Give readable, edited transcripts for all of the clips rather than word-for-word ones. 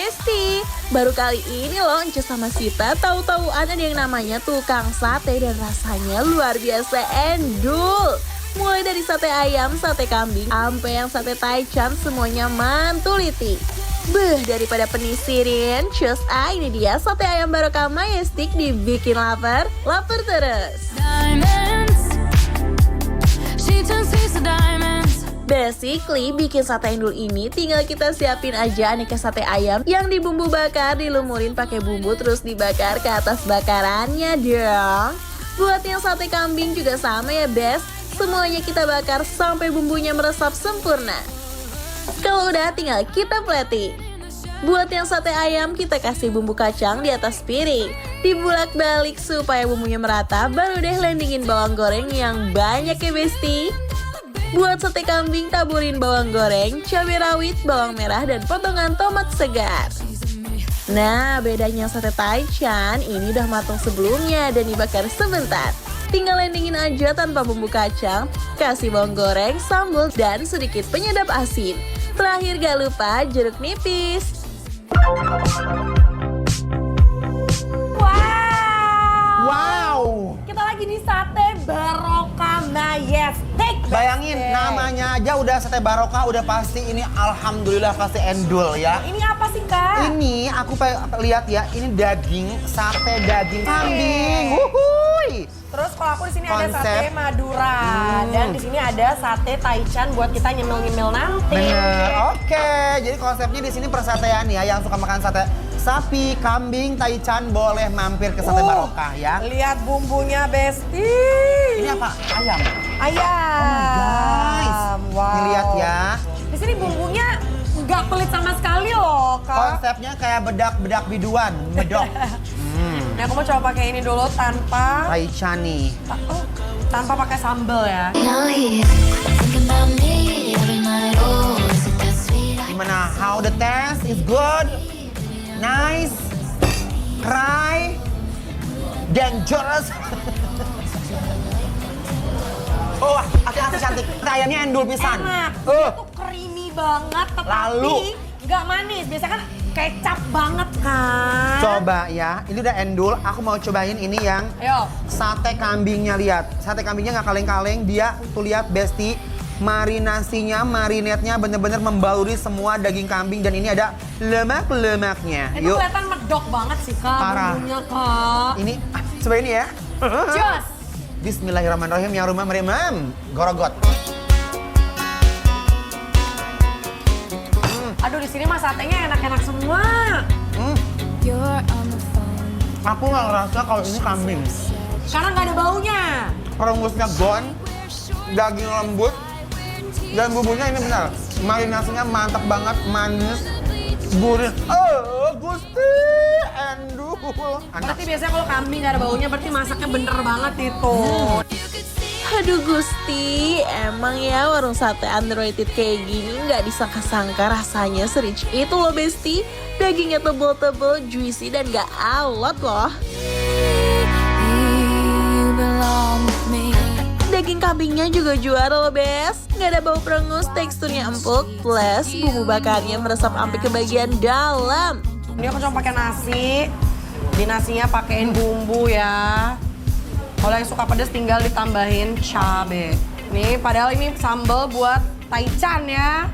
Besti. Baru kali ini loh Ence sama Sita tahu-tahuan ada yang namanya tukang sate dan rasanya luar biasa endul. Mulai dari sate ayam, sate kambing, sampai yang sate taichan semuanya mantuliti. Beuh, daripada penisirin, cus ini dia sate ayam barokah Majestic dibikin lapar terus. Basically, bikin sate endul ini tinggal kita siapin aja aneka sate ayam yang dibumbu bakar, dilumurin pakai bumbu terus dibakar ke atas bakarannya dong. Buat yang sate kambing juga sama ya bes, semuanya kita bakar sampai bumbunya meresap sempurna. Kalau udah tinggal kita plating. Buat yang sate ayam kita kasih bumbu kacang di atas piring, dibulak-balik supaya bumbunya merata, baru deh landingin bawang goreng yang banyak ya besti. Buat sate kambing taburin bawang goreng, cabai rawit, bawang merah, dan potongan tomat segar. Nah, bedanya sate taichan ini udah matang sebelumnya dan dibakar sebentar. Tinggal landingin aja tanpa bumbu kacang, kasih bawang goreng, sambal, dan sedikit penyedap asin. Terakhir gak lupa jeruk nipis. Wow. Kita lagi di sate barokah Majestic. Bayangin namanya aja udah sate barokah, udah pasti ini alhamdulillah pasti endul ya. Ini apa sih Kak? Ini aku lihat ya, ini daging, sate daging kambing. Wuhui. Terus kalau aku di sini ada Konsep. sate Madura dan di sini ada sate taichan buat kita nyemil-nyemil nanti. Bener, oke. Jadi konsepnya di sini persatean ya, yang suka makan sate sapi, kambing, taichan boleh mampir ke sate barokah ya. Lihat bumbunya Besti. Ini apa? Ayam. Ayam. Oh my guys. Wow. Ini lihat ya. Di sini bumbunya nggak pelit sama sekali loh Kak. Konsepnya kayak bedak-bedak biduan, medok. Nah aku mau coba pakai ini dulu tanpa Taichan nih. tanpa pakai sambal ya. Gimana? How the taste is good? Nice? Cry? Dangerous? Oh, asli cantik. Ayamnya endul pisan. Enak. Dia tuh creamy banget tetapi Lalu? nggak manis. Biasanya kan kecap banget kan. Coba ya, ini udah endul. Aku mau cobain ini yang Ayo. sate kambingnya, lihat. Sate kambingnya nggak kaleng-kaleng, dia tuh lihat Besti. Marinasinya, marinetnya bener-bener membaluri semua daging kambing dan ini ada lemak-lemaknya. Itu kelihatan medok banget sih Kak, Parah. bumbunya Kak. Ini, coba ini ya. Jos. Bismillahirrahmanirrahim, ya rumah meremam. Gorogot. Aduh di sini mah satenya enak-enak semua. Aku nggak ngerasa kalau ini kambing. Karena nggak ada baunya. Perengusnya gon, daging lembut, dan bumbunya ini benar. Marinasinya mantap banget, manis, gurih. Oh, Gusti, endul. Berarti biasanya kalau kambing nggak ada baunya berarti masaknya bener banget itu. Aduh Gusti, emang ya warung sate underrated kayak gini nggak disangka-sangka rasanya serich itu loh Besti. Dagingnya tebel-tebel, juicy dan nggak alot loh. Daging kambingnya juga juara loh Bes. Nggak ada bau perengus, teksturnya empuk, plus bumbu bakarnya meresap sampai ke bagian dalam. Ini aku cuma pakai nasi. Di nasinya pakein bumbu ya. Kalau yang suka pedas tinggal ditambahin cabe. Nih, padahal ini sambal buat taichan ya.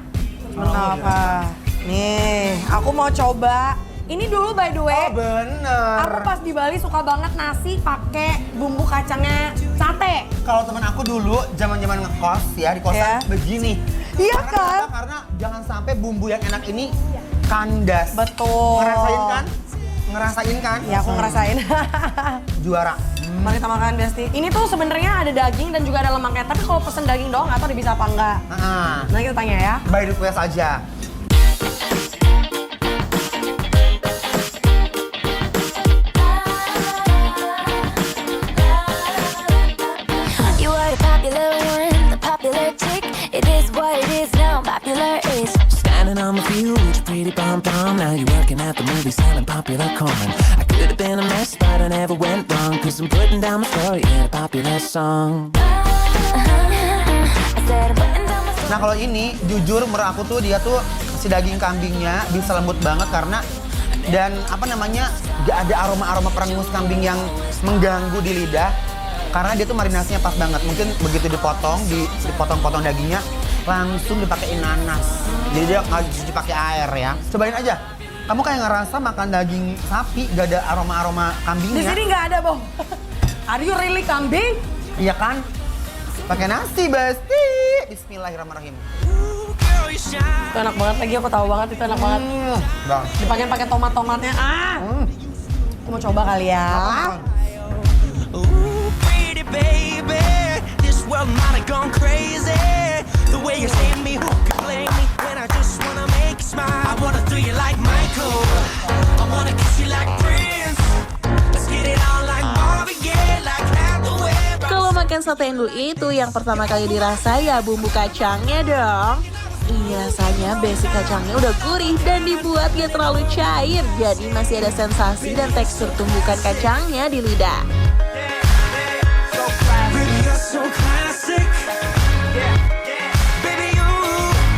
Kenapa? Nih, aku mau coba. Ini dulu by the way. Oh bener. Aku pas di Bali suka banget nasi pakai bumbu kacangnya sate. Kalau teman aku dulu zaman-zaman ngekos ya di kosan Ya. begini. Iya Karena kan? kenapa? Karena jangan sampai bumbu yang enak ini kandas. Betul. Ngerasain kan? Ngerasain kan? Ya aku ngerasain. Juara. Mari kita makan Besti. Ini tuh sebenarnya ada daging dan juga ada lemaknya. Tapi kalau pesen daging doang nggak tahu dia bisa apa enggak. Nah, Nah kita tanya ya. by request aja. You are the popular one, the popular chick. It is what it is now, popular is. Standing on the field with your pretty pom-pom. Now you're working at the movie selling popular corn. I could have been a mess, but I never went wrong. Cause I'm putting down my story in a popular song. I said I'm putting down my Nah kalau ini jujur menurut aku tuh dia tuh si daging kambingnya bisa lembut banget karena Dan apa namanya, gak ada aroma-aroma perengus kambing yang mengganggu di lidah. Karena dia tuh marinasinya pas banget. Mungkin begitu dipotong, dipotong-potong dagingnya, langsung dipakein nanas. Jadi dia nggak dipakai air ya. Cobain aja. Kamu kayak ngerasa makan daging sapi, gak ada aroma-aroma kambingnya. Di sini nggak ada, Boh. Are you really kambing? Iya kan? Pakai nasi, Besti. Bismillahirrahmanirrahim. Itu enak banget lagi, aku tahu banget itu enak banget. Bang. Dipakai pakai tomat-tomatnya. Aku mau coba kali ya. Ooh, pretty baby, this world might have gone crazy. The way you say me, who can blame me when I just wanna make you smile? I wanna do you like Michael, I wanna kiss you like Prince. Let's get it on like Marvin Gaye, like Hathaway. Kalau makan sate endul itu yang pertama kali dirasa ya bumbu kacangnya dong. Ini rasanya basic kacangnya udah gurih dan dibuat gak terlalu cair. Jadi masih ada sensasi dan tekstur tumbukan kacangnya di lidah. Baby, you're so classic.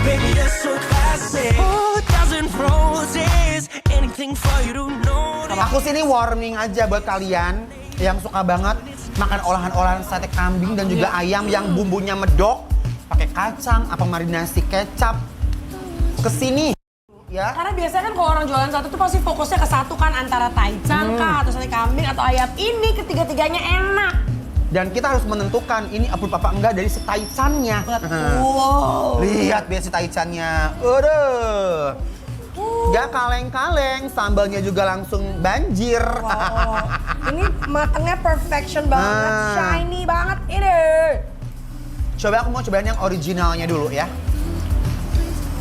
Baby, you're so classic. Oh, dozen roses, anything for you to know. Aku sini warning aja buat kalian yang suka banget makan olahan-olahan sate kambing dan juga ayam yang bumbunya medok, pakai kacang, apa marinasi kecap. Kesini ya. Karena biasanya kan kalau orang jualan sate tuh pasti fokusnya ke satu kan, antara taichan kah atau sate kambing atau ayam. Ini ketiga-tiganya enak. Dan kita harus menentukan ini approve apa enggak dari si taichannya. Wow. Lihat biar si taichannya. Udah. Gak kaleng-kaleng, sambalnya juga langsung banjir. Wow. Ini matangnya perfection banget, shiny banget ini. Coba aku mau cobain yang originalnya dulu ya.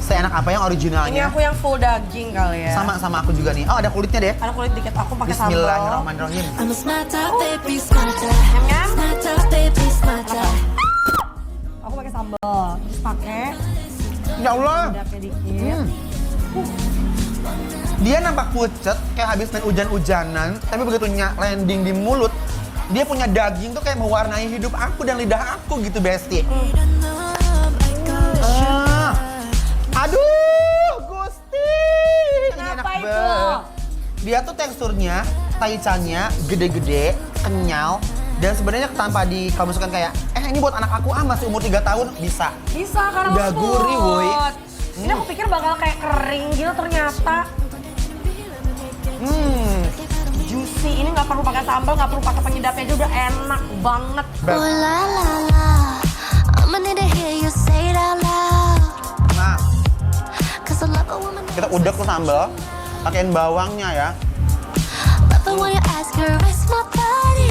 Seenak apa yang originalnya? Ini aku yang full daging kali ya. Sama aku juga nih. Oh, ada kulitnya deh. Ada kulit dikit, aku pakai sambal. Bismillahirrahmanirrahim. I'm a smart top baby, smart top. Nyam-nyam. Smart top baby, smart top. Aku pakai sambal. Terus pakai Ya Allah. lidahnya dikit. Dia nampak pucet kayak habis main hujan-hujanan, tapi begitu landing di mulut, dia punya daging tuh kayak mewarnai hidup aku dan lidah aku gitu, Besti. Aduh, Gusti. Kenapa itu? banget. Dia tuh teksturnya, taichannya gede-gede, kenyal, dan sebenarnya tanpa kalau misalkan kayak, ini buat anak aku masih umur 3 tahun, bisa. Bisa karena Udah lembut. gurih, woy. Ini aku pikir bakal kayak kering gitu, ternyata juicy. Ini nggak perlu pakai sambal, nggak perlu pakai penyedapnya aja, udah enak banget. Oh la la la, I'ma need to hear you say it out loud. Nah, 'Cause I love a woman. kita udek tuh sambal, pakein bawangnya ya. But when you ask her, rest my body.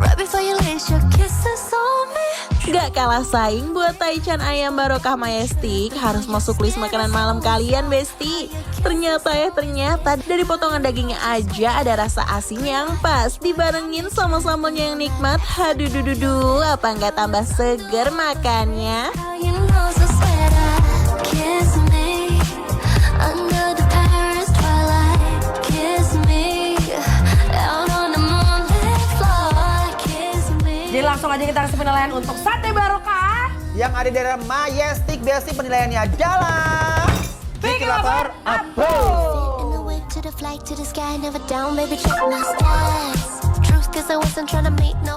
Right before you lace your kisses on me. Gak kalah saing buat taichan ayam barokah Majestic, harus masuk list makanan malam kalian, Besti. Ternyata dari potongan dagingnya aja ada rasa asin yang pas, dibarengin sama sambalnya yang nikmat. Haduh dududu, apa nggak tambah seger makannya? How you know so sweet, kiss me under the Paris twilight. Kiss me out on the moonlit floor. Kiss me. Jadi langsung aja kita kasih penilaian untuk sate barokah. Yang ada di daerah Majestic, Besti, penilaiannya adalah Bikin lapar, In the way to the flight to the sky, never down, baby, check my stats. Truth, 'cause I wasn't trying to meet no